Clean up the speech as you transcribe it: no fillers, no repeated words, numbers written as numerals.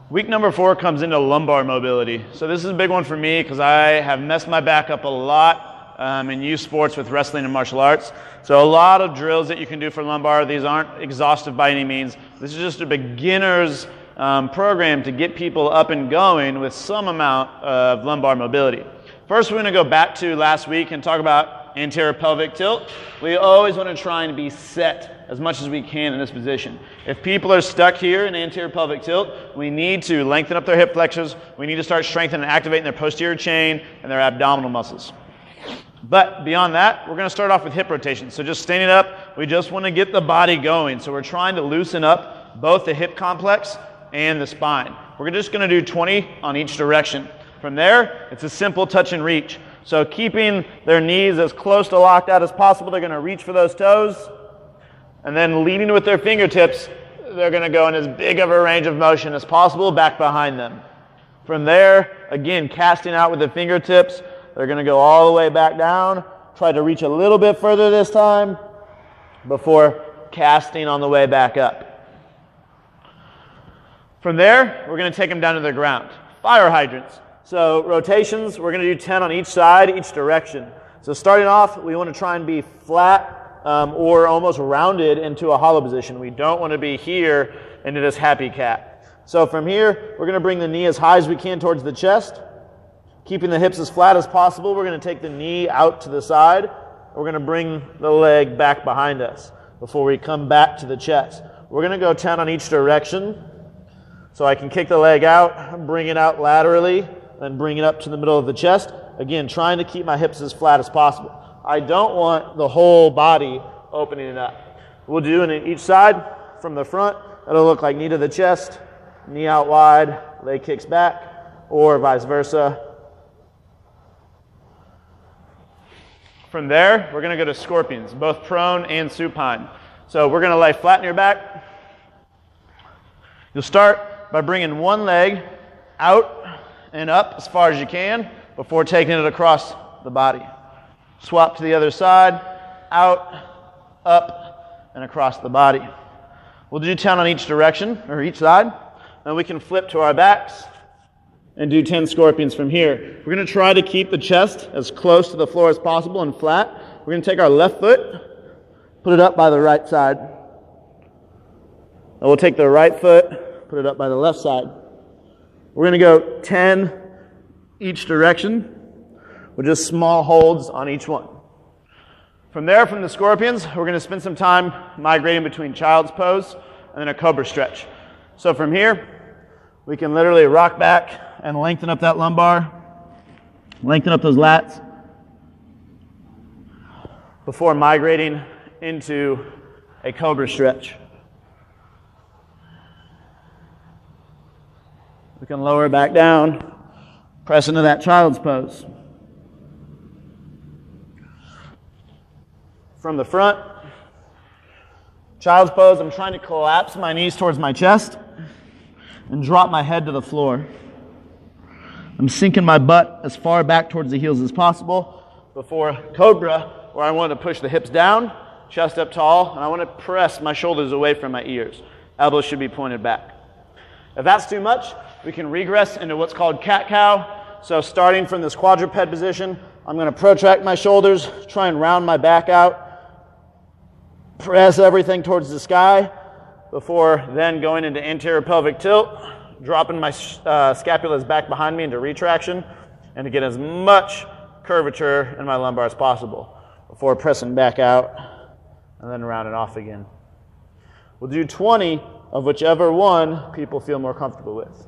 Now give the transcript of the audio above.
Week number 4 comes into lumbar mobility. So this is a big one for me because I have messed my back up a lot in youth sports with wrestling and martial arts. So a lot of drills that you can do for lumbar. These aren't exhaustive by any means. This is just a beginner's program to get people up and going with some amount of lumbar mobility. First, we're going to go back to last week and talk about anterior pelvic tilt. We always want to try and be set as much as we can in this position. If people are stuck here in anterior pelvic tilt, we need to lengthen up their hip flexors. We need to start strengthening and activating their posterior chain and their abdominal muscles. But beyond that, we're going to start off with hip rotation. So just standing up, we just want to get the body going. So we're trying to loosen up both the hip complex and the spine. We're just going to do 20 on each direction. From there, it's a simple touch and reach. So keeping their knees as close to locked out as possible, they're going to reach for those toes. And then leading with their fingertips, they're going to go in as big of a range of motion as possible back behind them. From there, again, casting out with the fingertips, they're going to go all the way back down. Try to reach a little bit further this time before casting on the way back up. From there, we're going to take them down to the ground. Fire hydrants. So rotations, we're going to do 10 on each side, each direction. So starting off, we want to try and be flat or almost rounded into a hollow position. We don't want to be here into this happy cat. So from here, we're going to bring the knee as high as we can towards the chest. Keeping the hips as flat as possible, we're going to take the knee out to the side. We're going to bring the leg back behind us before we come back to the chest. We're going to go 10 on each direction. So I can kick the leg out, bring it out laterally, and bring it up to the middle of the chest. Again, trying to keep my hips as flat as possible. I don't want the whole body opening it up. We'll do it on each side. From the front, it'll look like knee to the chest, knee out wide, leg kicks back, or vice versa. From there, we're going to go to scorpions, both prone and supine. So we're going to lay flat on your back. You'll start by bringing one leg out and up as far as you can before taking it across the body. Swap to the other side, out, up, and across the body. We'll do 10 on each direction, or each side. Then we can flip to our backs and do 10 scorpions from here. We're going to try to keep the chest as close to the floor as possible and flat. We're going to take our left foot, put it up by the right side. And we'll take the right foot, put it up by the left side. We're going to go 10 each direction with just small holds on each one. From there, from the scorpions, we're going to spend some time migrating between child's pose and then a cobra stretch. So from here, we can literally rock back and lengthen up that lumbar, lengthen up those lats before migrating into a cobra stretch. We can lower back down, press into that child's pose. From the front, child's pose, I'm trying to collapse my knees towards my chest and drop my head to the floor. I'm sinking my butt as far back towards the heels as possible before cobra, where I want to push the hips down, chest up tall, and I want to press my shoulders away from my ears. Elbows should be pointed back. If that's too much, we can regress into what's called cat-cow. So starting from this quadruped position, I'm going to protract my shoulders, try and round my back out, press everything towards the sky before then going into anterior pelvic tilt, dropping my scapulas back behind me into retraction, and to get as much curvature in my lumbar as possible before pressing back out and then rounding off again. We'll do 20 of whichever one people feel more comfortable with.